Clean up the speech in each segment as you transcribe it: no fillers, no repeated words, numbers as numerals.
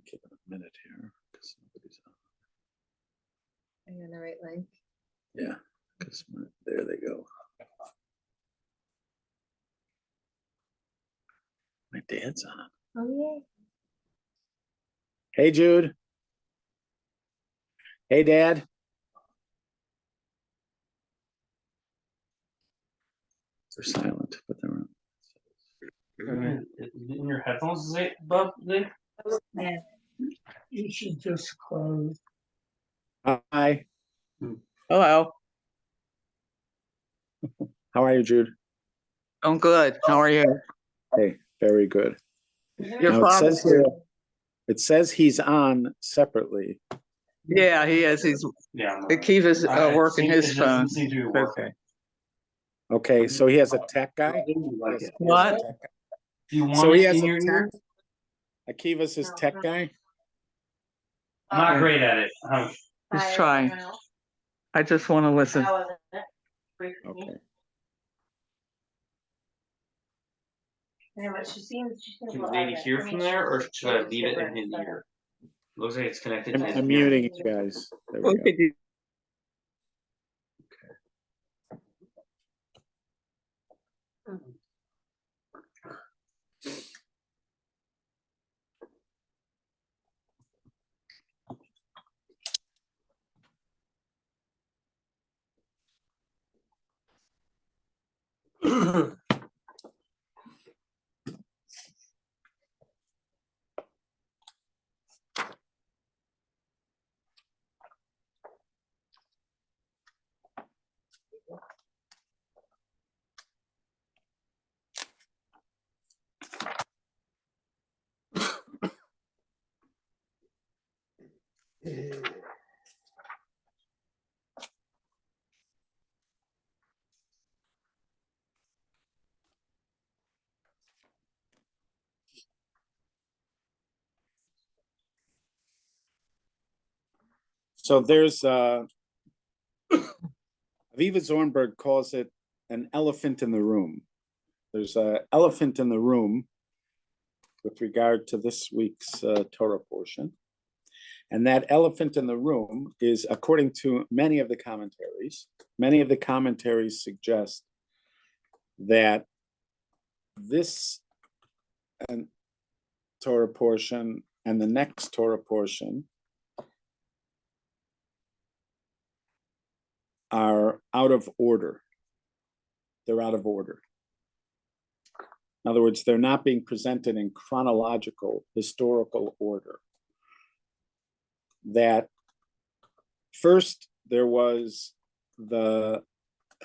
give it a minute here because nobody's on. Are you on the right link? Yeah, because there they go. My dad's on. Oh, yeah. Hey, Jude. Hey, Dad. They're silent, but they're on. In your headphones, is it above the? Yeah. You should just close. Hi. Hello. How are you, Jude? I'm good. How are you? Hey, very good. Your Now, it father's says here, here. it says he's on separately. Yeah, he is. He's Yeah. Akiva's working his It phone. doesn't seem to be working. Okay. Okay, so he has a tech guy? Like Yes, it. he has a What? tech guy. Do you want So he it has in a your ear? tech. Akiva's his tech guy? I'm not great at it. Just try. I just want to listen. Okay. Yeah, but she seems. Can Lady hear from there, or should I leave it in his ear? Looks like it's connected to his I'm ear. muting you guys. There we go. Okay. So there's Aviva Zornberg calls it an elephant in the room. There's an elephant in the room with regard to this week's Torah portion. And that elephant in the room is, according to many of the commentaries suggest that this Torah portion and the next Torah portion are out of order. They're out of order. In other words, they're not being presented in chronological, historical order. That first there was the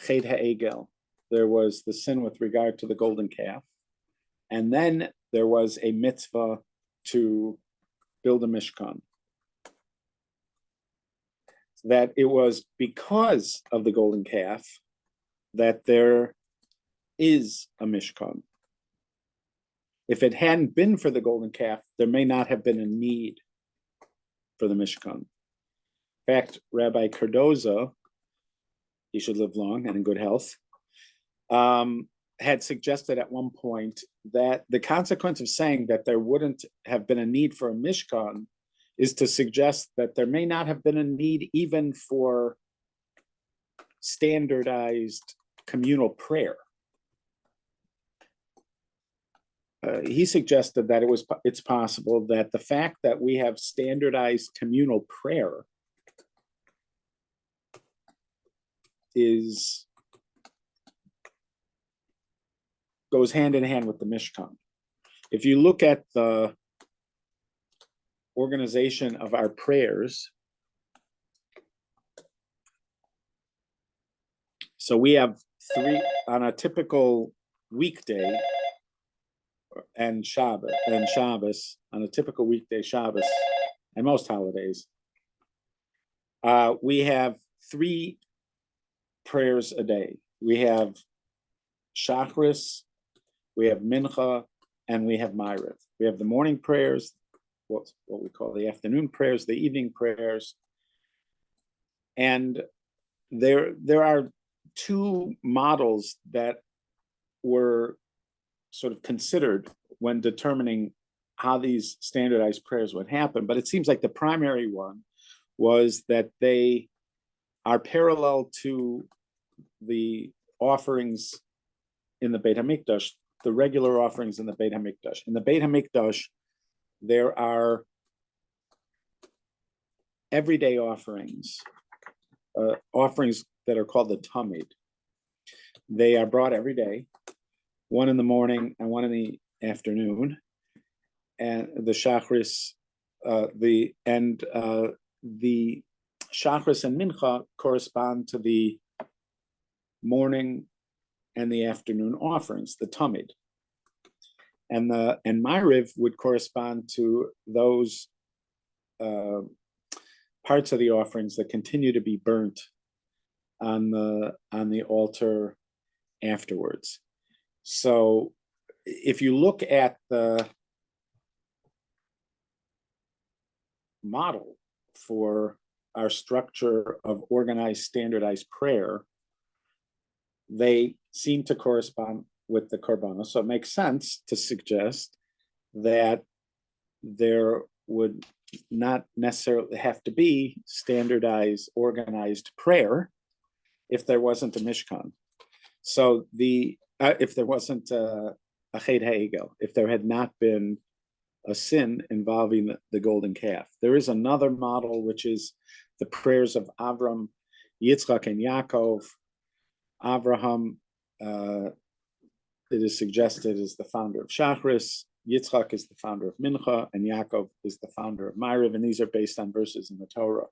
Chet HaEgel, there was the sin with regard to the golden calf, and then there was a mitzvah to build a mishkan. That it was because of the golden calf that there is a mishkan. If it hadn't been for the golden calf, there may not have been a need for the mishkan. In fact, Rabbi Cardoza, he should live long and in good health, had suggested at one point that the consequence of saying that there wouldn't have been a need for a mishkan is to suggest that there may not have been a need even for standardized communal prayer. He suggested that it's possible that the fact that we have standardized communal prayer goes hand in hand with the Mishkan. If you look at the organization of our prayers, so we have three on a typical weekday and Shabbos on a typical weekday Shabbos and most holidays, we have three prayers a day. We have Shachris, we have Mincha, and we have Ma'ariv. We have the morning prayers, what we call the afternoon prayers, the evening prayers, and there are two models that were sort of considered when determining how these standardized prayers would happen, but it seems like the primary one was that they are parallel to the offerings in the Beit HaMikdash, the regular offerings in the Beit HaMikdash. In the Beit HaMikdash, there are everyday offerings, offerings that are called the Tamid. They are brought every day, one in the morning and one in the afternoon, and the Shachris, the Shachris and Mincha correspond to the morning and the afternoon offerings, the Tamid, and Ma'ariv would correspond to those parts of the offerings that continue to be burnt on the altar afterwards. So if you look at the model for our structure of organized, standardized prayer, they seem to correspond with the korbanos. So it makes sense to suggest that there would not necessarily have to be standardized, organized prayer if there wasn't a Mishkan. So if there wasn't a Ched HaEgel, if there had not been a sin involving the golden calf. There is another model, which is the prayers of Avram, Yitzchak, and Yaakov. Avraham, it is suggested, is the founder of Shachris. Yitzchak is the founder of Mincha, and Yaakov is the founder of Ma'ariv, and these are based on verses in the Torah.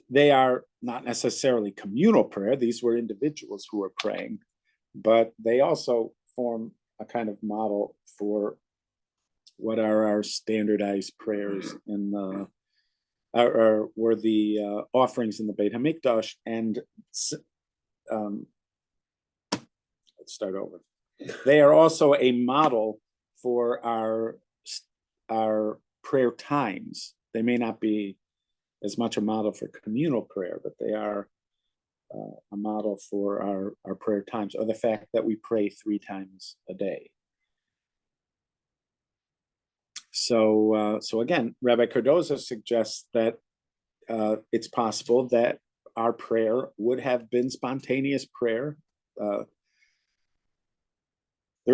They are not necessarily communal prayer. These were individuals who were praying, but they also form a kind of model for what are our standardized prayers in the were the offerings in the Beit HaMikdash. And let's start over. They are also a model for our prayer times. They may not be as much a model for communal prayer, but they are a model for our prayer times, or the fact that we pray 3 times a day. So again, Rabbi Cardozo suggests that it's possible that our prayer would have been spontaneous prayer. There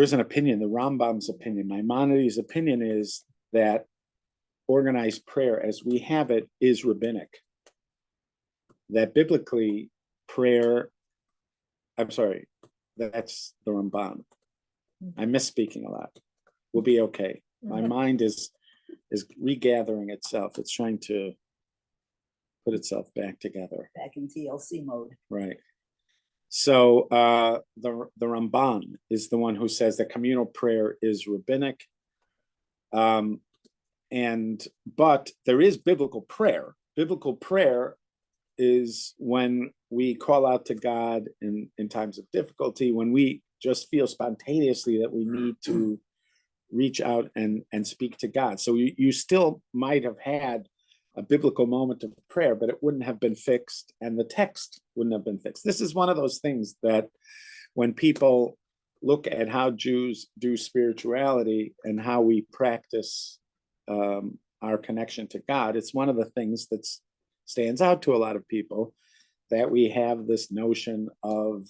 is an opinion, the Rambam's opinion, Maimonides' opinion is that organized prayer as we have it is rabbinic. That biblically prayer, that's the Ramban. I'm misspeaking a lot. We'll be okay. My mind is regathering itself. It's trying to put itself back together. Back in TLC mode. Right. So the Ramban is the one who says that communal prayer is rabbinic. But there is biblical prayer. Biblical prayer is when we call out to God in times of difficulty, when we just feel spontaneously that we need to reach out and speak to God. So you still might have had a biblical moment of prayer, but it wouldn't have been fixed, and the text wouldn't have been fixed. This is one of those things that when people look at how Jews do spirituality and how we practice our connection to God, it's one of the things that stands out to a lot of people, that we have this notion of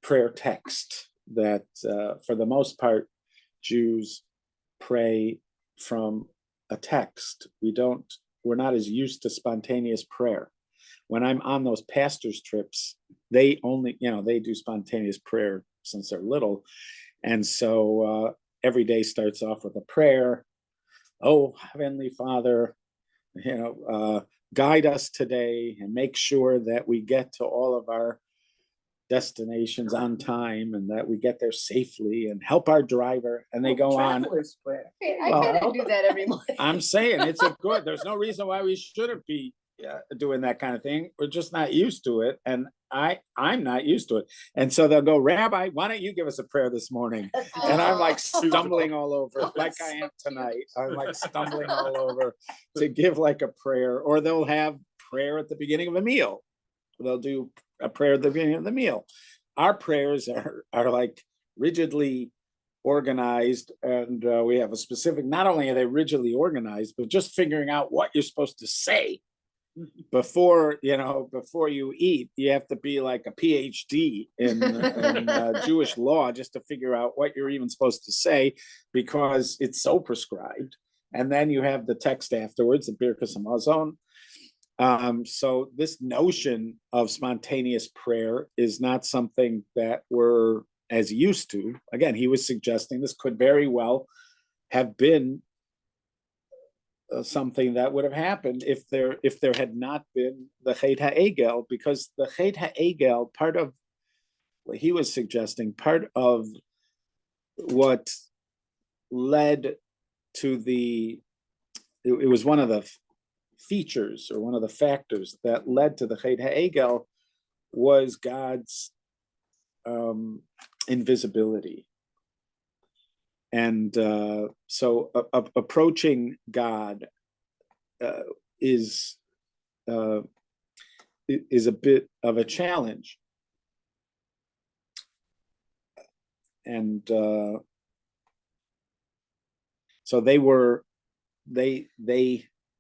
prayer text, that for the most part, Jews pray from a text. We're not as used to spontaneous prayer. When I'm on those pastors' trips, they only, they do spontaneous prayer since they're little. And so every day starts off with a prayer. Oh, Heavenly Father, guide us today and make sure that we get to all of our destinations on time and that we get there safely, and help our driver. And they go on. Traveler's prayer. I kind of do that every morning. I'm saying it's a good, there's no reason why we shouldn't be doing that kind of thing. We're just not used to it. And I'm not used to it. And so they'll go, Rabbi, why don't you give us a prayer this morning? And I'm like stumbling all over, like I am tonight. I'm like stumbling all over to give like a prayer. Or they'll have prayer at the beginning of a meal. They'll do a prayer at the beginning of the meal. Our prayers are like rigidly organized, and we have a specific, not only are they rigidly organized, but just figuring out what you're supposed to say before you eat. You have to be like a PhD in Jewish law just to figure out what you're even supposed to say, because it's so prescribed. And then you have the text afterwards, the Birkas Hamazon. So this notion of spontaneous prayer is not something that we're as used to. Again, he was suggesting this could very well have been something that would have happened if there had not been the Chet HaEgel, because the Chet HaEgel, part of what he was suggesting, part of what led to it was one of the features, or one of the factors that led to the Chet HaEgel, was God's invisibility. And so approaching God is a bit of a challenge. And so they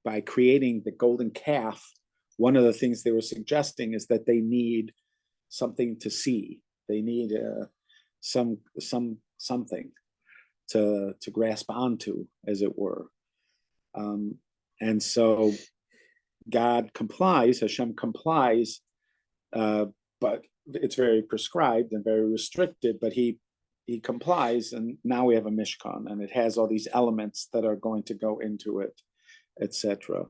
by creating the golden calf, one of the things they were suggesting is that they need something to see. They need something to grasp onto, as it were. And so God complies, Hashem complies, but it's very prescribed and very restricted, but he complies, and now we have a Mishkan, and it has all these elements that are going to go into it, etc.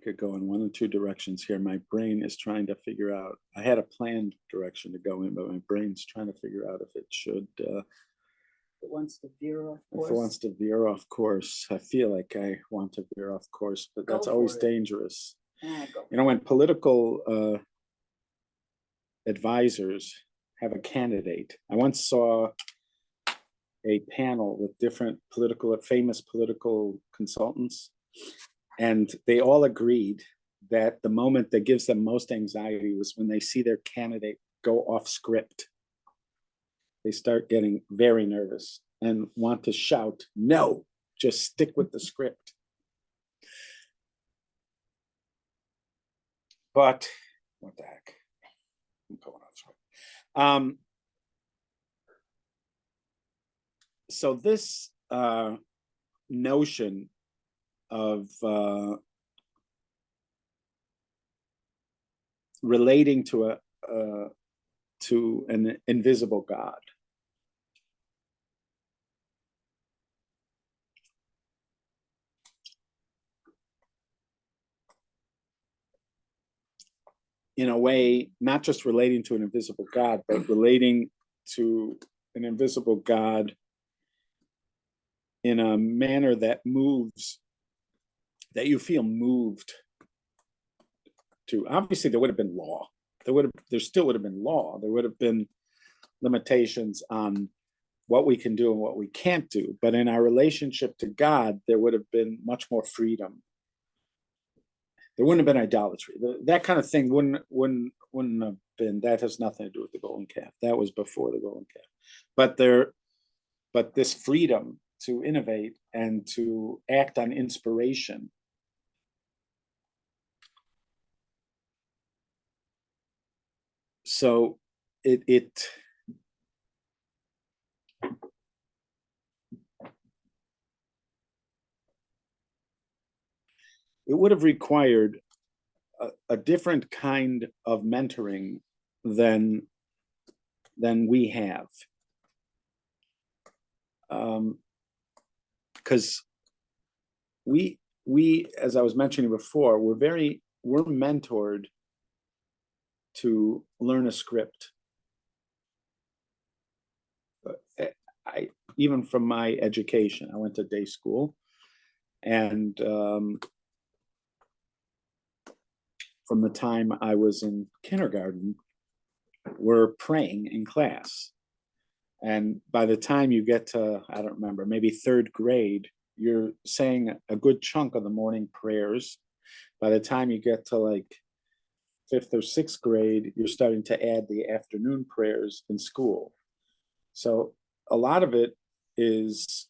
Could go in one or two directions here. My brain is trying to figure out. I had a planned direction to go in, but my brain's trying to figure out if it should. It wants to veer off if it wants to veer off course. I feel like I want to veer off course, but that's always dangerous. When political advisors have a candidate. I once saw a panel with different famous political consultants, and they all agreed that the moment that gives them most anxiety was when they see their candidate go off script. They start getting very nervous and want to shout, "No, just stick with the script." But what the heck? I'm going off script. So this notion of relating to an invisible God. In a way, not just relating to an invisible God, but relating to an invisible God in a manner that you feel moved to. Obviously, there would have been law. There still would have been law. There would have been limitations on what we can do and what we can't do. But in our relationship to God, there would have been much more freedom. There wouldn't have been idolatry. That kind of thing wouldn't have been. That has nothing to do with the golden calf. That was before the golden calf. But this freedom to innovate and to act on inspiration. So it would have required a different kind of mentoring than we have. Because we, as I was mentioning before, we're mentored to learn a script. Even from my education, I went to day school, and from the time I was in kindergarten, we're praying in class. And by the time you get to, I don't remember, maybe third grade, you're saying a good chunk of the morning prayers. By the time you get to like fifth or sixth grade, you're starting to add the afternoon prayers in school. So a lot of it is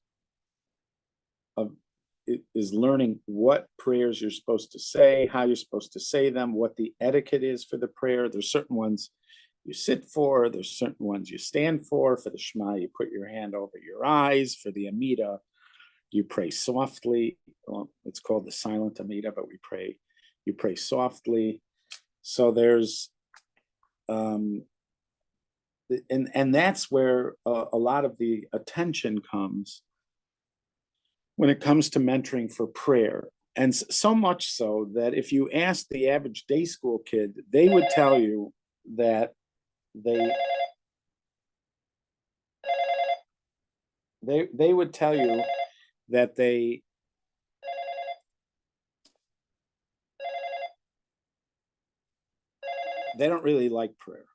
learning what prayers you're supposed to say, how you're supposed to say them, what the etiquette is for the prayer. There's certain ones you sit for, there's certain ones you stand for. For the Shema, you put your hand over your eyes. For the Amida, you pray softly. Well, it's called the silent Amida, but you pray softly. So there's, and that's where a lot of the attention comes when it comes to mentoring for prayer. And so much so that if you ask the average day school kid, they would tell you that they would tell you that they don't really like prayer.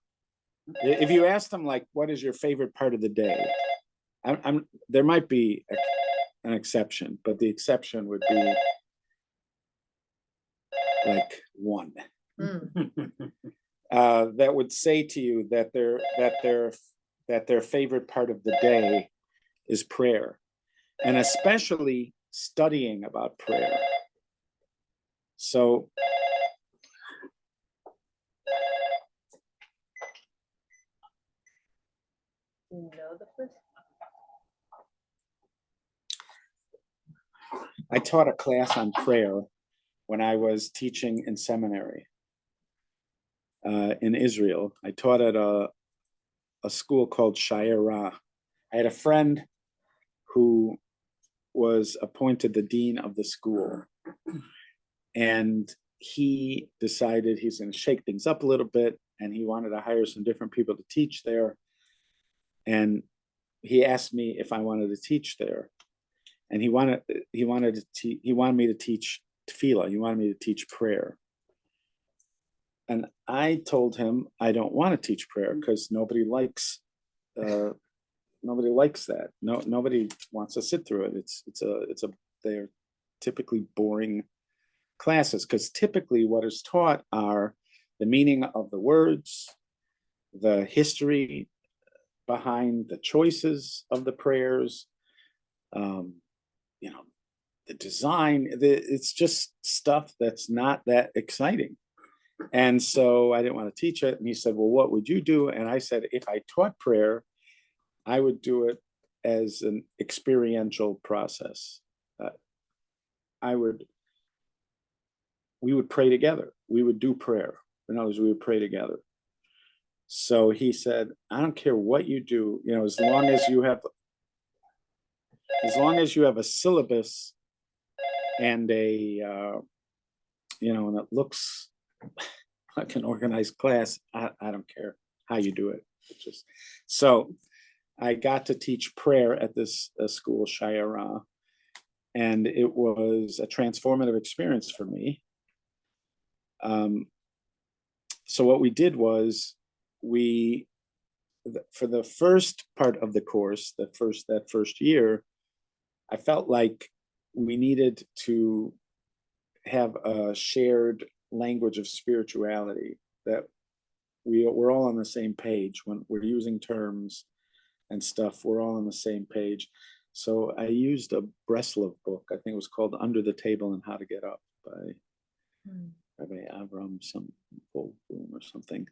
If you ask them, like, what is your favorite part of the day? There might be an exception, but the exception would be like one. That would say to you that their favorite part of the day is prayer, and especially studying about prayer. So You know the first. I taught a class on prayer when I was teaching in seminary in Israel. I taught at a school called Shayera. I had a friend who was appointed the dean of the school, and he decided he's going to shake things up a little bit, and he wanted to hire some different people to teach there. And he asked me if I wanted to teach there, and he wanted me to teach tefillah. He wanted me to teach prayer. And I told him I don't want to teach prayer because nobody likes that. Nobody wants to sit through it. They're typically boring classes, because typically what is taught are the meaning of the words, the history behind the choices of the prayers, the design. It's just stuff that's not that exciting. And so I didn't want to teach it. And he said, well, what would you do? And I said, if I taught prayer, I would do it as an experiential process. We would pray together. We would do prayer. In other words, we would pray together. So he said, I don't care what you do, as long as you have a syllabus and and it looks like an organized class, I don't care how you do it. So I got to teach prayer at this school, Shayera, and it was a transformative experience for me. So what we did was, for the first part of the course, that first year, I felt like we needed to have a shared language of spirituality, that we're all on the same page when we're using terms and stuff. We're all on the same page. So I used a Breslov book. I think it was called Under the Table and How to Get Up by Rabbi Avram Goldblum or something.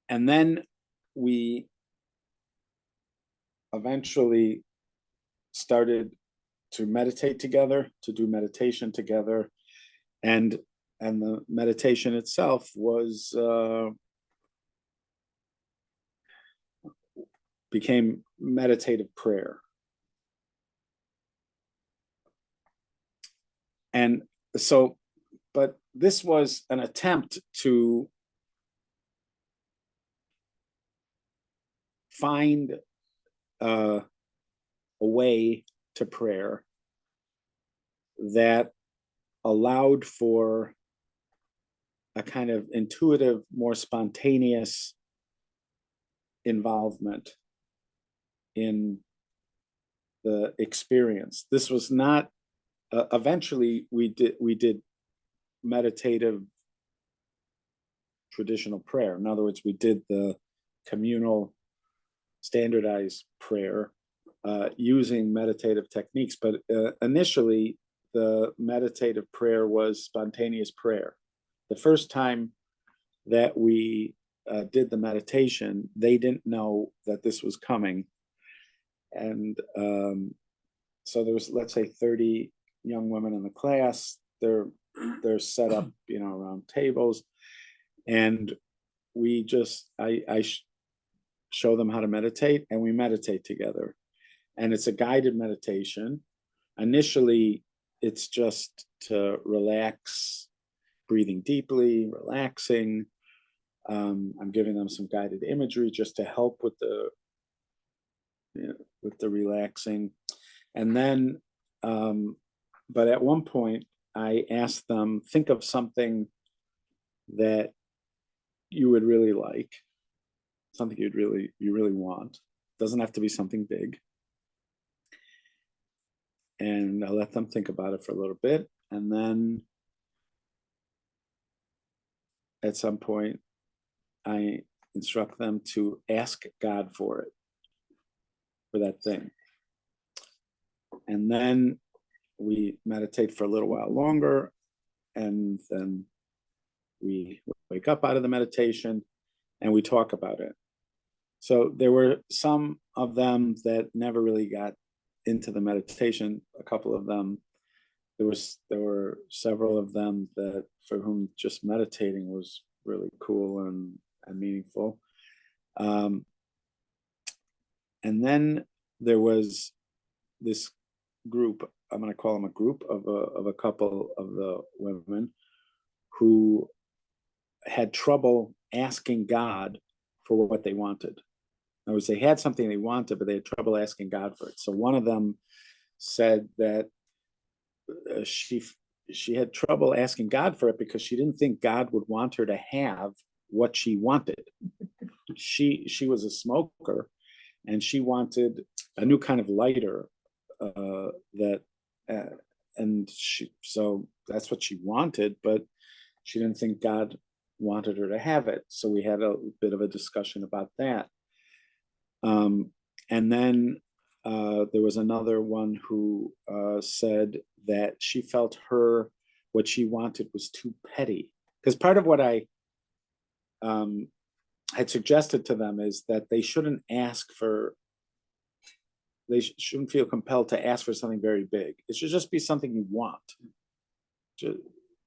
And then we eventually started to meditate together, to do meditation together. And the meditation itself was became meditative prayer. And so, but this was an attempt to find a way to prayer that allowed for a kind of intuitive, more spontaneous involvement in the experience. This was not, eventually we did meditative traditional prayer. In other words, we did the communal standardized prayer using meditative techniques, but initially the meditative prayer was spontaneous prayer. The first time that we did the meditation, they didn't know that this was coming. And so there was, let's say, 30 young women in the class. They're set up, around tables. And we just, I show them how to meditate, and we meditate together. And it's a guided meditation. Initially, it's just to relax, breathing deeply, relaxing. I'm giving them some guided imagery just to help with the relaxing. And then, but at one point, I asked them, think of something that you would really like, something you really want. Doesn't have to be something big. And I let them think about it for a little bit. And then at some point, I instruct them to ask God for it, for that thing. And then we meditate for a little while longer, and then we wake up out of the meditation and we talk about it. So there were some of them that never really got into the meditation. A couple of them, there were several of them that for whom just meditating was really cool and meaningful. And then there was this group, I'm going to call them a group of a couple of the women who had trouble asking God for what they wanted. In other words, they had something they wanted, but they had trouble asking God for it. So one of them said that she had trouble asking God for it because she didn't think God would want her to have what she wanted. She was a smoker, and she wanted a new kind of lighter so that's what she wanted, but she didn't think God wanted her to have it. So we had a bit of a discussion about that. And then there was another one who said that she felt what she wanted was too petty. Because part of what I had suggested to them is that they shouldn't shouldn't feel compelled to ask for something very big. It should just be something you want,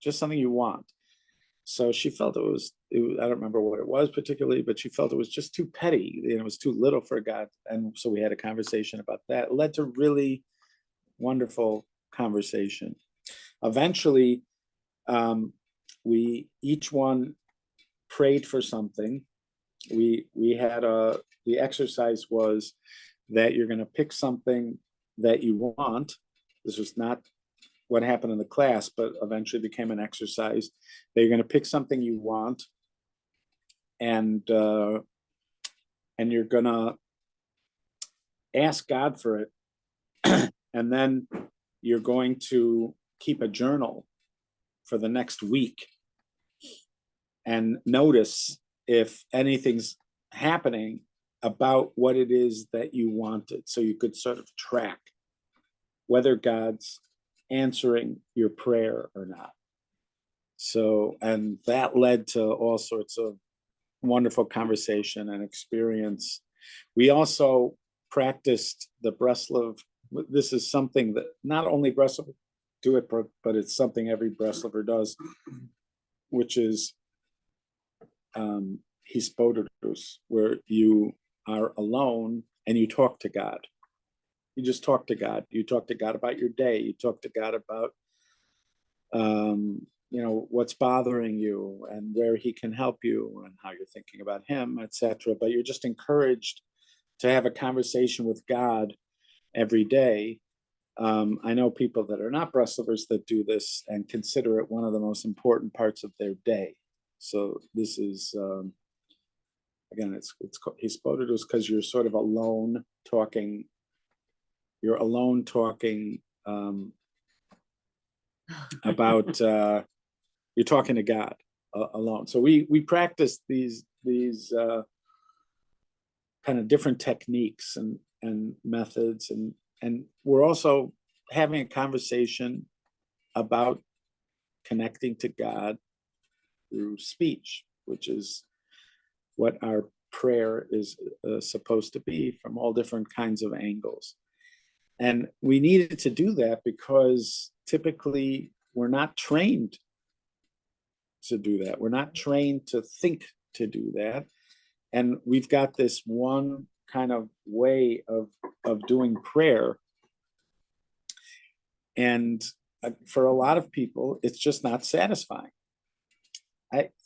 just something you want. So she felt it was, I don't remember what it was particularly, but she felt it was just too petty. It was too little for God. And so we had a conversation about that. It led to really wonderful conversation. Eventually, we each one prayed for something. We had the exercise was that you're going to pick something that you want. This was not what happened in the class, but eventually became an exercise. That you're going to pick something you want, and you're going to ask God for it, and then you're going to keep a journal for the next week and notice if anything's happening about what it is that you wanted, so you could sort of track whether God's answering your prayer or not. So, and that led to all sorts of wonderful conversation and experience. We also practiced the Breslov. This is something that not only Breslov do it, but it's something every Breslover does, which is hispoderus, where you are alone and you talk to God. You just talk to God. You talk to God about your day. You talk to God about, what's bothering you and where he can help you and how you're thinking about him, etc. But you're just encouraged to have a conversation with God every day. I know people that are not Breslovers that do this and consider it one of the most important parts of their day. So this is again, he's quoted as because you're sort of alone talking. You're alone talking about you're talking to God alone. So we practice these kind of different techniques and methods, and we're also having a conversation about connecting to God through speech, which is what our prayer is supposed to be from all different kinds of angles. And we needed to do that because typically we're not trained to do that. We're not trained to think to do that. And we've got this one kind of way of doing prayer. And for a lot of people, it's just not satisfying.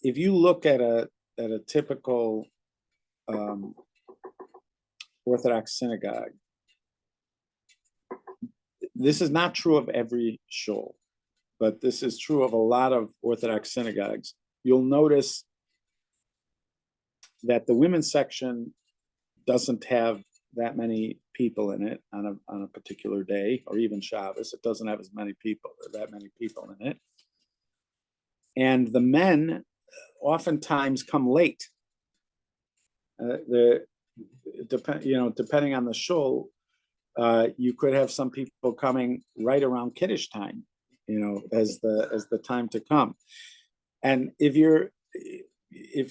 If you look at a typical Orthodox synagogue, this is not true of every shul, but this is true of a lot of Orthodox synagogues. You'll notice that the women's section doesn't have that many people in it on a particular day, or even Shabbos. It doesn't have that many people in it. And the men oftentimes come late. Depending on the shul, you could have some people coming right around Kiddush time, as the time to come. And if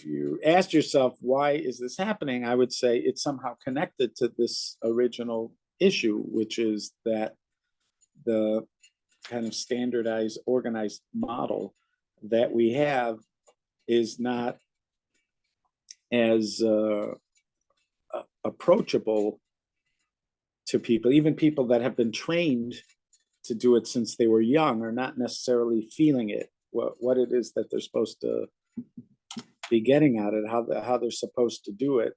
you ask yourself, why is this happening? I would say it's somehow connected to this original issue, which is that the kind of standardized, organized model that we have is not as approachable to people. Even people that have been trained to do it since they were young are not necessarily feeling it, what it is that they're supposed to be getting at it, how they're supposed to do it.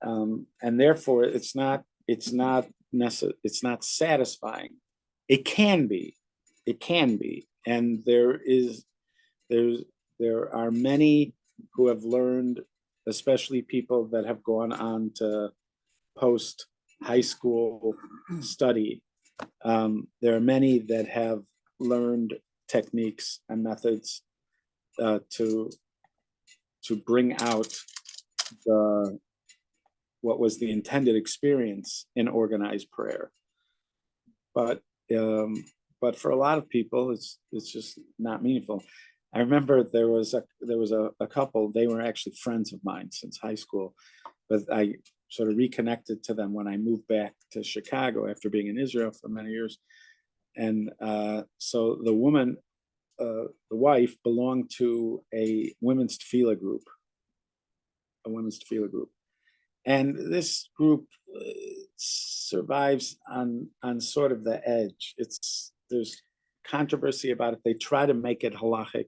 And therefore it's not satisfying. It can be, and there are many who have learned, especially people that have gone on to post high school study. There are many that have learned techniques and methods to bring out what was the intended experience in organized prayer. But for a lot of people, it's just not meaningful. I remember there was a couple. They were actually friends of mine since high school, but I sort of reconnected to them when I moved back to Chicago after being in Israel for many years. And so the woman, the wife, belonged to a women's tefillah group. And this group survives on sort of the edge. There's controversy about it. They try to make it halachic,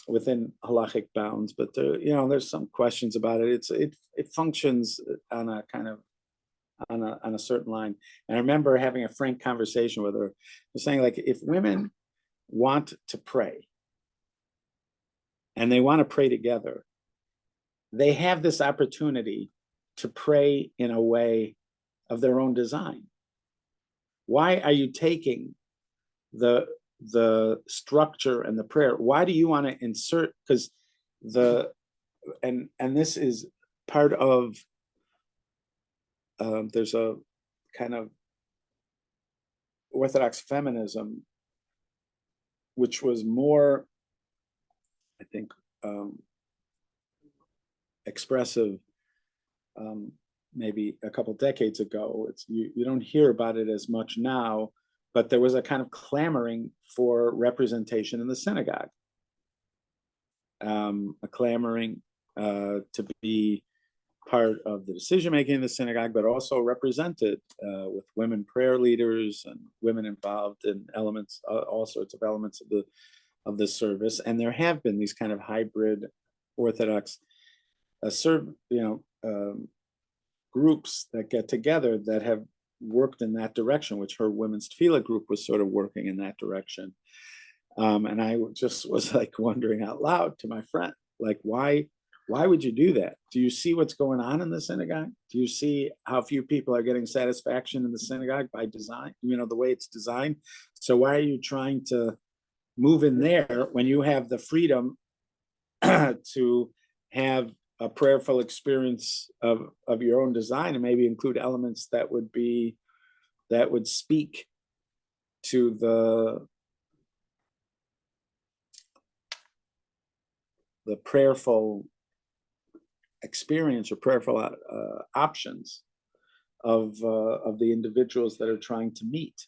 within halachic bounds, but there's some questions about it. It functions on a kind of on a certain line. And I remember having a frank conversation with her, saying, like, if women want to pray and they want to pray together, they have this opportunity to pray in a way of their own design. Why are you taking the structure and the prayer? Why do you want to insert? Because and this is part of there's a kind of Orthodox feminism, which was more, I think, expressive maybe a couple decades ago. You don't hear about it as much now, but there was a kind of clamoring for representation in the synagogue, a clamoring to be part of the decision making in the synagogue, but also represented with women prayer leaders and women involved in elements, all sorts of elements of the service. And there have been these kind of hybrid Orthodox groups that get together that have worked in that direction, which her women's tefillah group was sort of working in that direction. And I just was like wondering out loud to my friend, like, why would you do that? Do you see what's going on in the synagogue? Do you see how few people are getting satisfaction in the synagogue by design, the way it's designed? So why are you trying to move in there when you have the freedom to have a prayerful experience of your own design, and maybe include elements that would speak to the prayerful experience or prayerful options of the individuals that are trying to meet?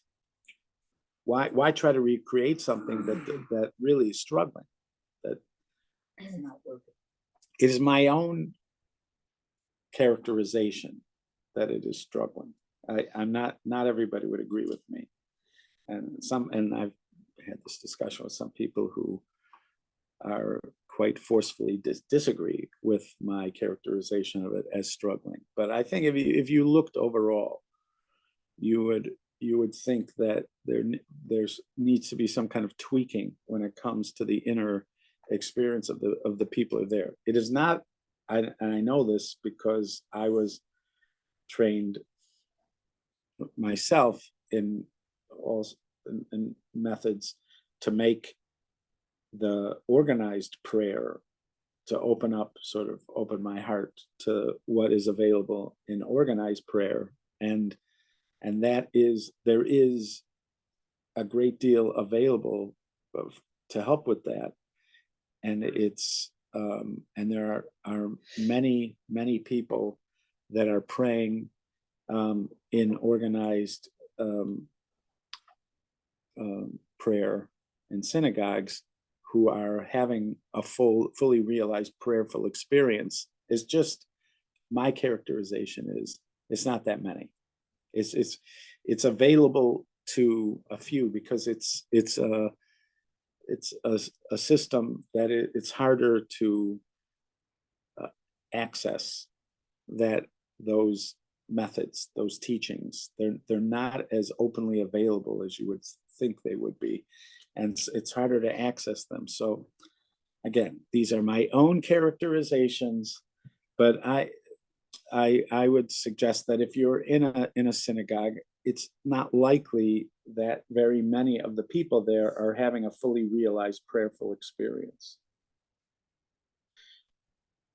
Why try to recreate something that really is struggling? That it is my own characterization that it is struggling. I'm not everybody would agree with me, and I've had this discussion with some people who are quite forcefully disagree with my characterization of it as struggling. But I think if you looked overall, you would think that there's needs to be some kind of tweaking when it comes to the inner experience of the people who are there. It is not, and I know this because I was trained myself in methods to make the organized prayer, to open my heart to what is available in organized prayer, and there is a great deal available to help with that, and and there are many people that are praying in organized prayer in synagogues, who are having a fully realized prayerful experience. Is just my characterization is it's not that many. It's available to a few because it's a system that it's harder to access, that those methods, those teachings, they're not as openly available as you would think they would be, and it's harder to access them. So again, these are my own characterizations, but I would suggest that if you're in a synagogue, it's not likely that very many of the people there are having a fully realized prayerful experience.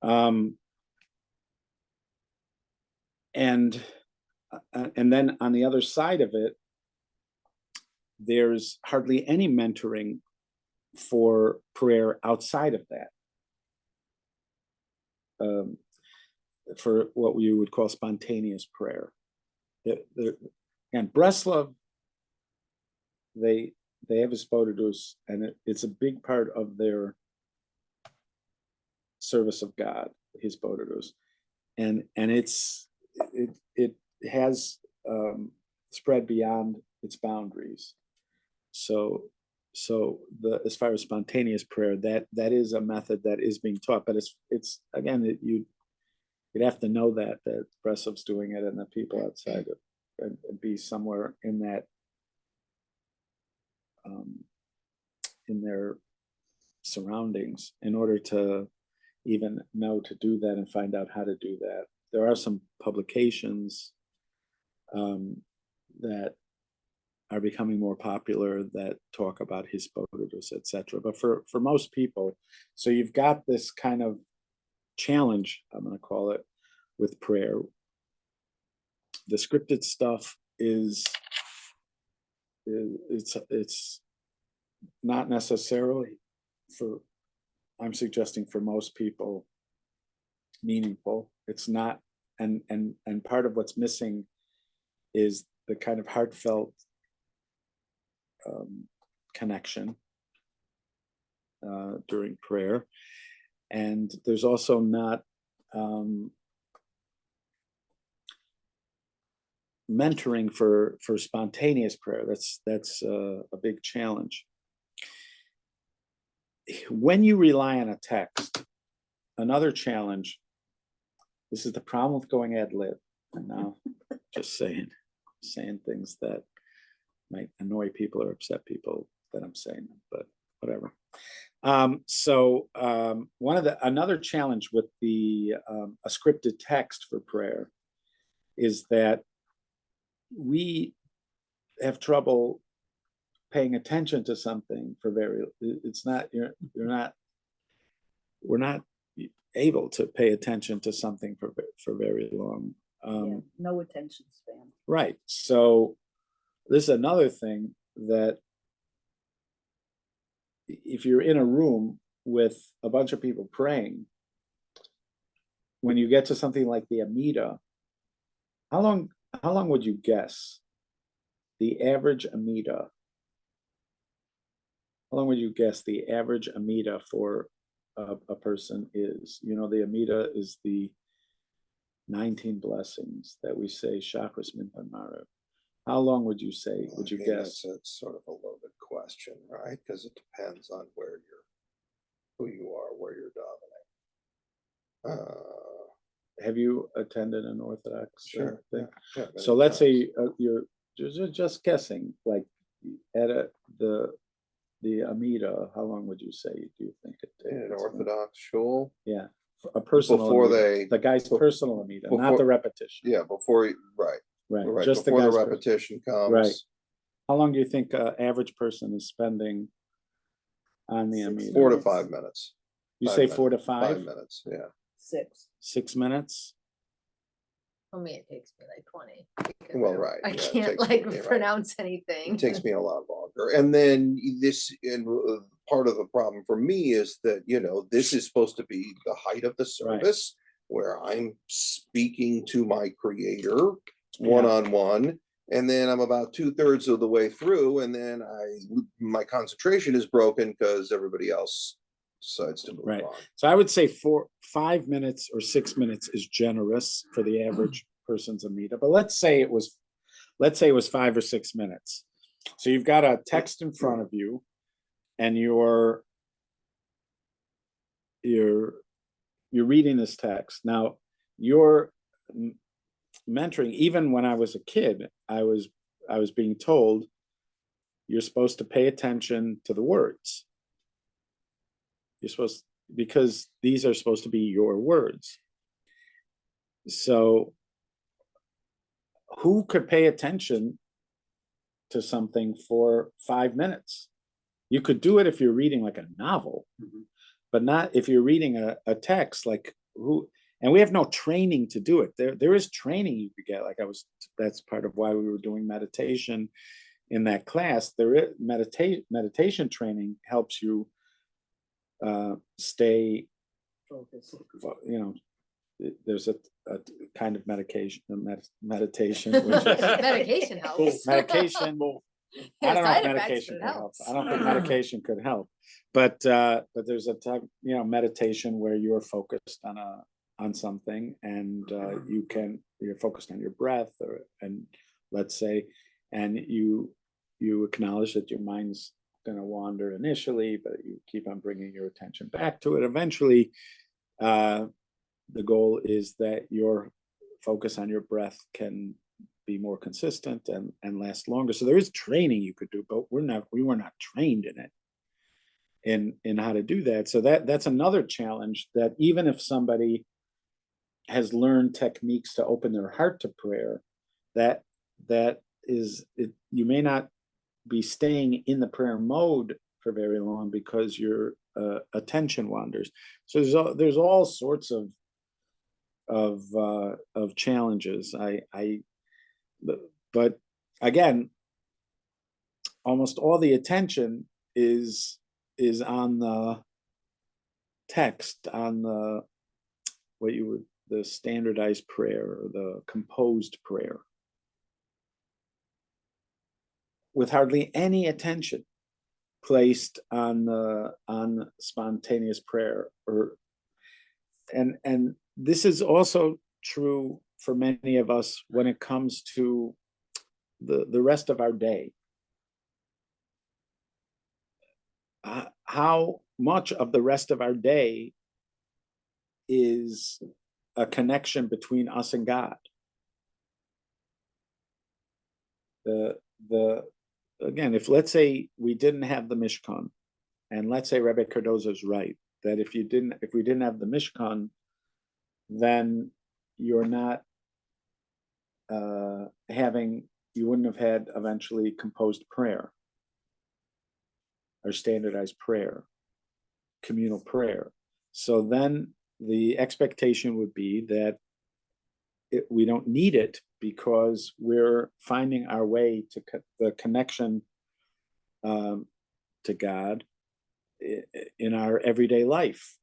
And then on the other side of it, there's hardly any mentoring for prayer outside of that, for what we would call spontaneous prayer. And Breslov, they have a Spodidus, and it's a big part of their service of God, his Spodidus, and it has spread beyond its boundaries. So as far as spontaneous prayer, that is a method that is being taught, but it's again, you'd have to know that Breslov's doing it, and the people outside of and be somewhere in that in their surroundings in order to even know to do that and find out how to do that. There are some publications that are becoming more popular that talk about his Spodidus, etc. But for most people, so you've got this kind of challenge, I'm going to call it, with prayer. The scripted stuff it's not necessarily, I'm suggesting for most people, meaningful. It's not, and part of what's missing is the kind of heartfelt connection during prayer. And there's also not mentoring for spontaneous prayer. That's a big challenge. When you rely on a text, another challenge, this is the problem with going ad lib, and now just saying things that might annoy people or upset people that I'm saying them, but whatever. Another challenge with a scripted text for prayer is that we have trouble paying attention to something for we're not able to pay attention to something for very long. No attention span. Right. So this is another thing, that if you're in a room with a bunch of people praying, when you get to something like the Amida, how long would you guess the average Amida? How long would you guess the average Amida for a person is? You know, the Amida is the 19 blessings that we say, Shachris Minpan Marav. How long would you say? Would you guess? It's sort of a loaded question, right? Because it depends on who you are, where you're davening. Have you attended an Orthodox Sure. thing? Yeah, So many let's say times. you're just guessing, like at the Amida, how long would you say do you think it takes? In an Orthodox shul. Yeah, a personal Before Amida. The guy's personal Amida, not the repetition. Yeah, right. Just before the guy's repetition comes. Right. How long do you think an average person is spending on the 6 Amida? 4 to 5 minutes. You 5 say minutes. 4 to 5? 5 minutes, yeah. 6. 6 minutes? For me, it takes me like 20. because Well, I don't- right, I yeah, it can't takes like me, right. pronounce anything. It takes me a lot longer. And then part of the problem for me is that, this is supposed to be the height of the service where I'm speaking to my creator one-on-one. And then I'm about 2/3 of the way through, and then my concentration is broken because everybody else decides to move on. So I would say 5 minutes or 6 minutes is generous for the average person's Amida. But let's say it was 5 or 6 minutes. So you've got a text in front of you, and you're reading this text. Now, you're mentoring. Even when I was a kid, I was being told you're supposed to pay attention to the words. You're supposed, because these are supposed to be your words. So who could pay attention to something for 5 minutes? You could do it if you're reading like a novel, but not if you're reading a text like who. And we have no training to do it. There is training you could get. That's part of why we were doing meditation in that class. There is meditation training helps you stay focused. There's a kind of meditation, which Medication helps. medication. I don't know if medication could help. I don't think medication could help, but there's a type, meditation where you're focused on something, and you're focused on your breath, and let's say, and you acknowledge that your mind's going to wander initially, but you keep on bringing your attention back to it. Eventually, the goal is that your focus on your breath can be more consistent and last longer. So there is training you could do, but we were not trained in it, in how to do that. So that's another challenge, that even if somebody has learned techniques to open their heart to prayer, that is it. You may not be staying in the prayer mode for very long because your attention wanders. So there's all sorts of challenges. But again, almost all the attention is on the text, on the standardized prayer or the composed prayer, with hardly any attention placed on spontaneous prayer. And this is also true for many of us when it comes to the rest of our day. How much of the rest of our day is a connection between us and God? Again, if let's say we didn't have the Mishkan, And let's say Rabbi Cardozo's right, that if we didn't have the Mishkan, then you're not you wouldn't have had eventually composed prayer or standardized prayer, communal prayer. So then the expectation would be that we don't need it because we're finding our way to the connection to God in our everyday life.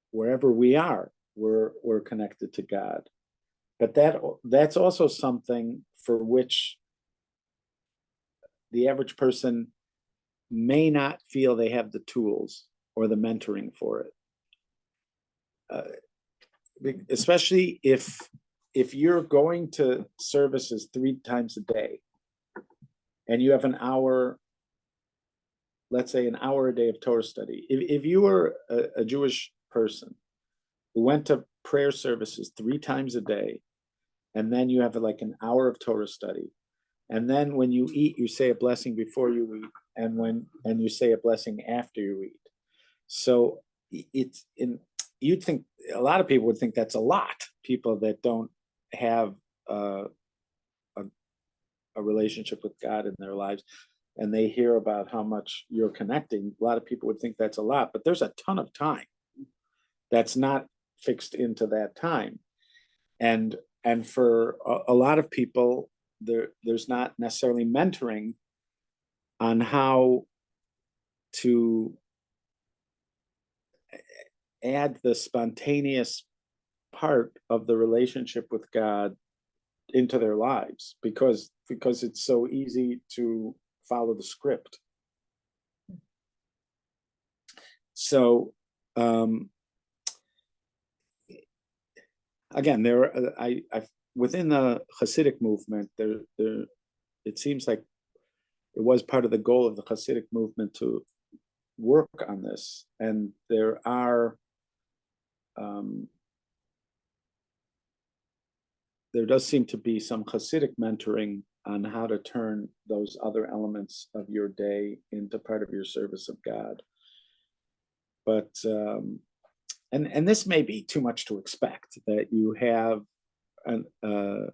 Wherever we are, we're connected to God. But that's also something for which the average person may not feel they have the tools or the mentoring for it. Especially if you're going to services 3 times a day and you have an hour, let's say an hour a day of Torah study. If you were a Jewish person who went to prayer services 3 times a day, and then you have like an hour of Torah study, and then when you eat, you say a blessing before you eat, and you say a blessing after you eat. So you'd think a lot of people would think that's a lot. People that don't have a relationship with God in their lives, and they hear about how much you're connecting, a lot of people would think that's a lot, but there's a ton of time that's not fixed into that time. And for a lot of people, there's not necessarily mentoring on how to add the spontaneous part of the relationship with God into their lives because it's so easy to follow the script. So again, I within the Hasidic movement, there it seems like it was part of the goal of the Hasidic movement to work on this, and there does seem to be some Hasidic mentoring on how to turn those other elements of your day into part of your service of God. But and this may be too much to expect, that you have a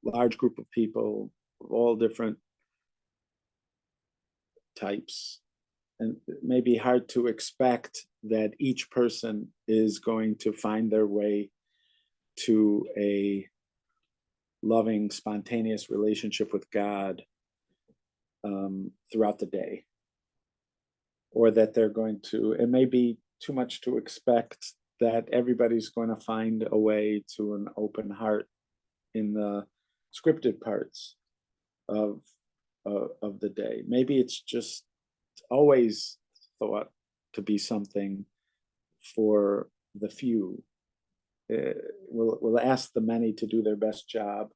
large group of people of all different types, and it may be hard to expect that each person is going to find their way to a loving, spontaneous relationship with God throughout the day, or that they're going to, it may be too much to expect that everybody's going to find a way to an open heart in the scripted parts of the day. Maybe it's just always thought to be something for the few. We'll ask the many to do their best job,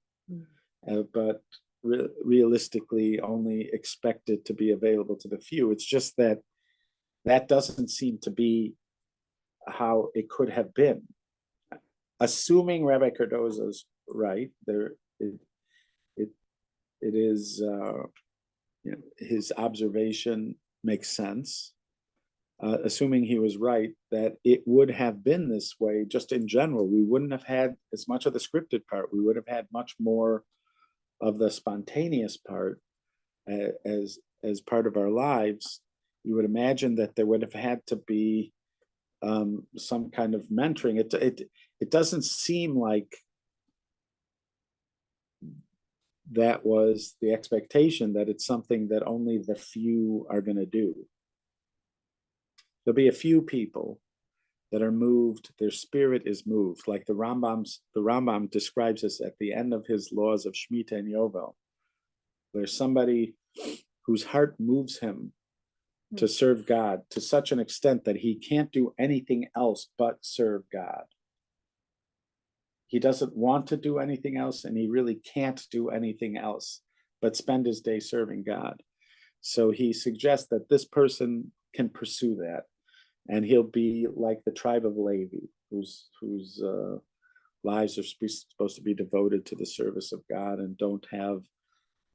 but realistically only expect it to be available to the few. It's just that doesn't seem to be how it could have been. Assuming Rabbi Cardozo's right, it is his observation makes sense. Assuming he was right, that it would have been this way just in general. We wouldn't have had as much of the scripted part. We would have had much more of the spontaneous part as part of our lives. You would imagine that there would have had to be some kind of mentoring. It doesn't seem like that was the expectation, that it's something that only the few are going to do. There'll be a few people that are moved, their spirit is moved, like the Rambam describes this at the end of his laws of Shemitah and Yovel. There's somebody whose heart moves him to serve God to such an extent that he can't do anything else but serve God. He doesn't want to do anything else, and he really can't do anything else but spend his day serving God. So he suggests that this person can pursue that, and he'll be like the tribe of Levi, whose lives are supposed to be devoted to the service of God and don't have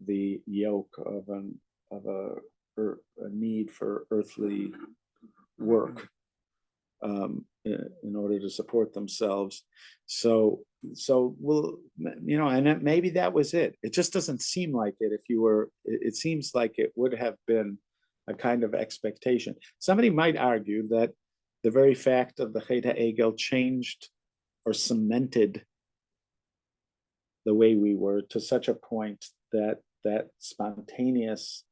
the yoke of a need for earthly work in order to support themselves. So we'll, and maybe that was it. It just doesn't seem like it. It seems like it would have been a kind of expectation. Somebody might argue that the very fact of the Chet HaEgel changed or cemented the way we were to such a point that that spontaneous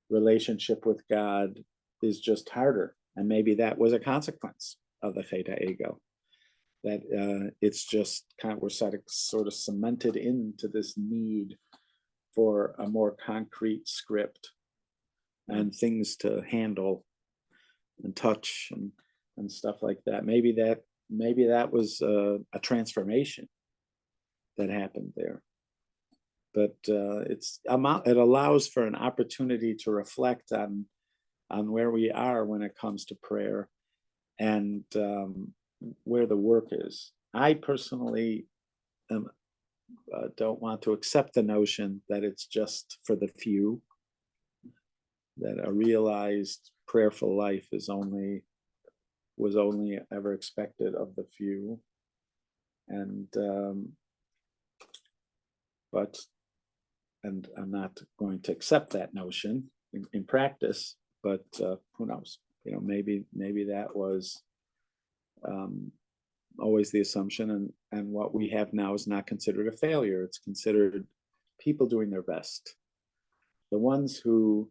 relationship with God is just harder. And maybe that was a consequence of the Chet HaEgel, that it's just kind of, we're sort of cemented into this need for a more concrete script and things to handle and touch and stuff like that. Maybe that was a transformation that happened there. But it allows for an opportunity to reflect on where we are when it comes to prayer and where the work is. I personally don't want to accept the notion that it's just for the few, that a realized prayerful life was only ever expected of the few. And I'm not going to accept that notion in practice, but who knows? Maybe that was always the assumption, and what we have now is not considered a failure. It's considered people doing their best. The ones who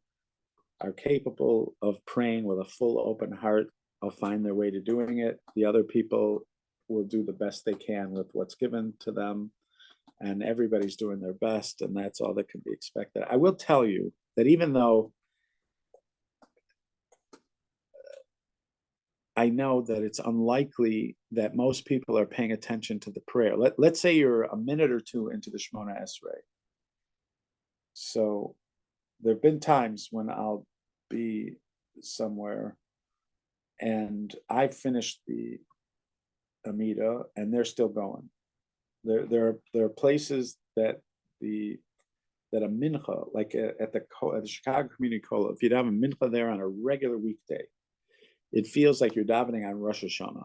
are capable of praying with a full open heart will find their way to doing it. The other people will do the best they can with what's given to them, and everybody's doing their best, and that's all that can be expected. I will tell you that even though I know that it's unlikely that most people are paying attention to the prayer. Let's say you're a minute or two into the Shemona Esrei. So there have been times when I'll be somewhere and I finished the Amida and they're still going. There are places that a mincha, like at the Chicago Community Kollel, if you'd have a mincha there on a regular weekday, it feels like you're davening on Rosh Hashanah.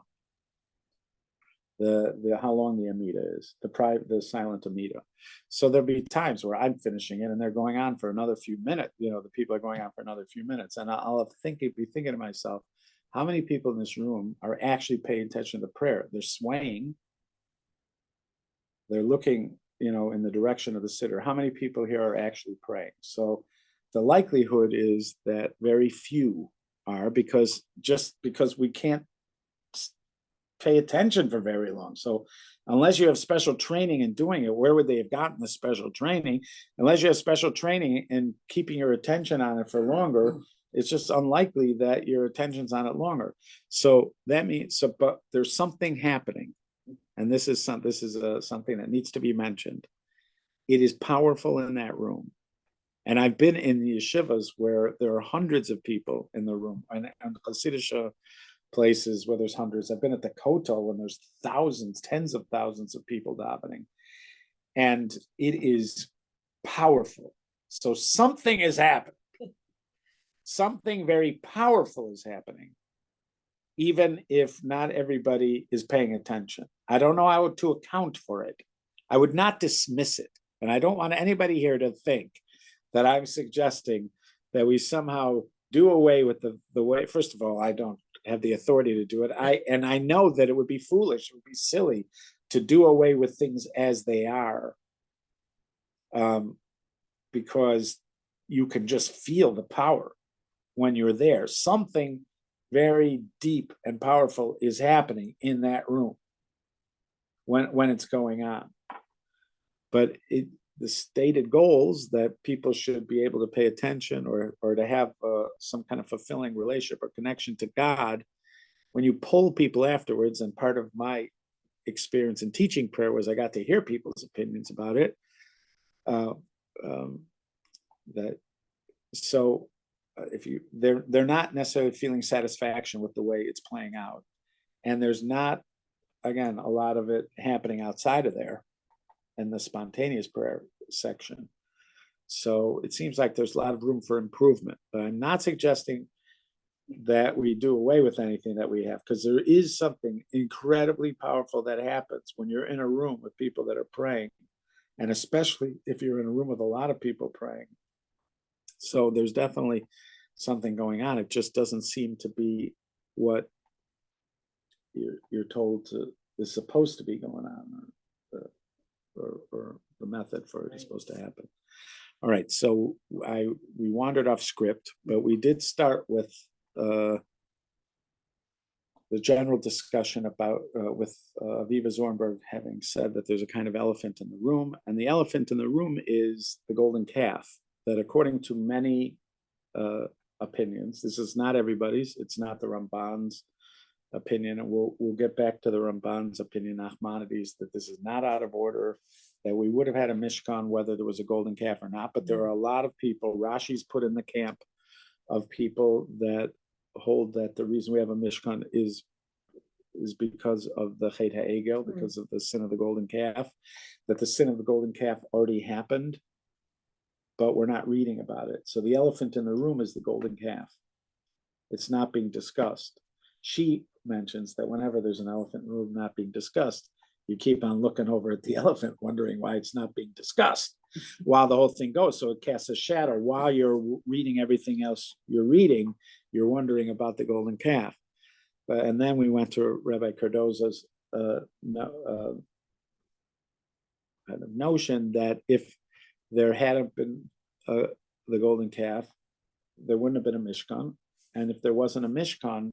The how long the Amida is, the silent Amida. So there'll be times where I'm finishing it and they're going on for another few minutes. The people are going on for another few minutes, and I'll be thinking to myself, how many people in this room are actually paying attention to the prayer? They're swaying. They're looking, in the direction of the sitter. How many people here are actually praying? So the likelihood is that very few are, because we can't pay attention for very long. So unless you have special training in doing it, where would they have gotten the special training? Unless you have special training in keeping your attention on it for longer, it's just unlikely that your attention's on it longer. So that means, but there's something happening. And this is something that needs to be mentioned. It is powerful in that room. And I've been in the yeshivas where there are hundreds of people in the room, and Hasidic places where there's hundreds. I've been at the Kotel when there's thousands, tens of thousands of people davening. And it is powerful. So something is happening. Something very powerful is happening, even if not everybody is paying attention. I don't know how to account for it. I would not dismiss it. And I don't want anybody here to think that I'm suggesting that we somehow do away with the way. First of all, I don't have the authority to do it. I know that it would be foolish, it would be silly to do away with things as they are, because you can just feel the power when you're there. Something very deep and powerful is happening in that room when it's going on. But the stated goals that people should be able to pay attention or to have some kind of fulfilling relationship or connection to God, when you poll people afterwards, and part of my experience in teaching prayer was I got to hear people's opinions about it. They're not necessarily feeling satisfaction with the way it's playing out, and there's not, again, a lot of it happening outside of there in the spontaneous prayer section. So it seems like there's a lot of room for improvement, but I'm not suggesting that we do away with anything that we have, because there is something incredibly powerful that happens when you're in a room with people that are praying, and especially if you're in a room with a lot of people praying. So there's definitely something going on. It just doesn't seem to be what you're told to is supposed to be going on, or the method for it is supposed to happen. All right, so we wandered off script, but we did start with the general discussion about with Aviva Zornberg having said that there's a kind of elephant in the room, and the elephant in the room is the golden calf. That according to many opinions, this is not everybody's. It's not the Ramban's opinion, and we'll get back to the Ramban's opinion, Nachmanides, that this is not out of order, that we would have had a Mishkan whether there was a golden calf or not. But there are a lot of people, Rashi's put in the camp of people that hold that the reason we have a Mishkan is because of the Chet HaEgel, because of the sin of the golden calf, that the sin of the golden calf already happened, but we're not reading about it. So the elephant in the room is the golden calf. It's not being discussed. She mentions that whenever there's an elephant in the room not being discussed, you keep on looking over at the elephant, wondering why it's not being discussed while the whole thing goes. So it casts a shadow. While you're reading everything else you're reading, you're wondering about the golden calf. And then we went to Rabbi Cardoza's kind of notion that if there hadn't been the golden calf, there wouldn't have been a Mishkan. And if there wasn't a Mishkan,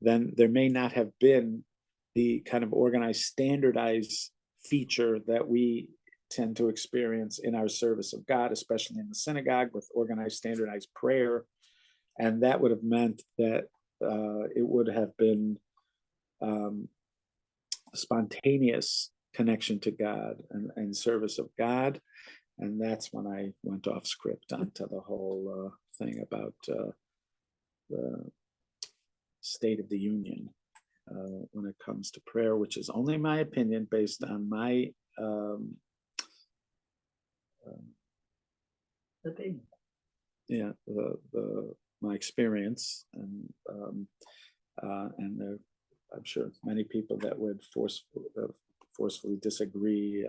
then there may not have been the kind of organized, standardized feature that we tend to experience in our service of God, especially in the synagogue with organized, standardized prayer. And that would have meant that it would have been a spontaneous connection to God and service of God. And that's when I went off script onto the whole thing about the State of the Union when it comes to prayer, which is only my opinion based on my my experience, and there, I'm sure many people that would forcefully disagree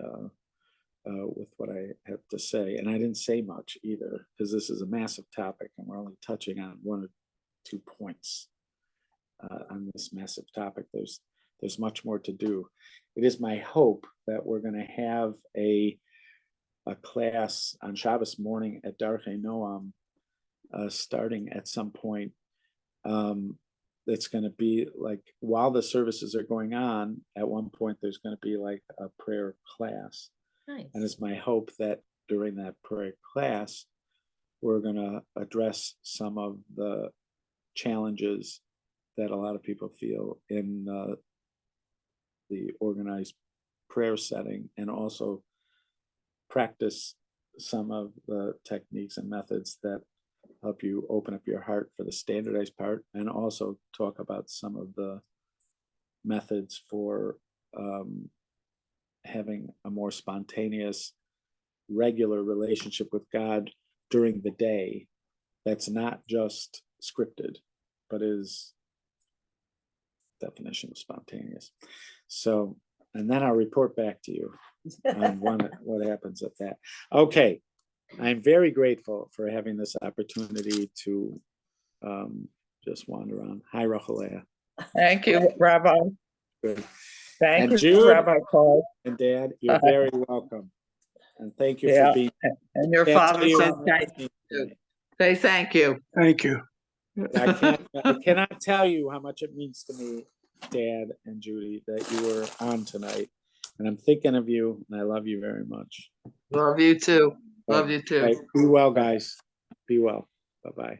with what I have to say. And I didn't say much either, because this is a massive topic and we're only touching on 1 or 2 points on this massive topic. There's much more to do. It is my hope that we're going to have a class on Shabbos morning at Darchei Noam, starting at some point. That's going to be like, while the services are going on, at one point there's going to be like a prayer class. Nice. And it's my hope that during that prayer class, we're going to address some of the challenges that a lot of people feel in the organized prayer setting, and also practice some of the techniques and methods that help you open up your heart for the standardized part, and also talk about some of the methods for having a more spontaneous, regular relationship with God during the day that's not just scripted, but is definition of spontaneous. So, and then I'll report back to you on what happens at that. Okay, I'm very grateful for having this opportunity to just wander around. Hi, Rachalea. Thank you, Rabbi. Good. Thank And you, Jude? Rabbi Paul. And Dad, you're very welcome. And thank you Yeah. for being. And your Can't father tell you said how much thank it means to you. me. Say thank you. Thank you. I cannot tell you how much it means to me, Dad and Judy, that you were on tonight. And I'm thinking of you, and I love you very much. Love you too. Love Right. you too. Right. Be well, guys. Be well. Bye-bye.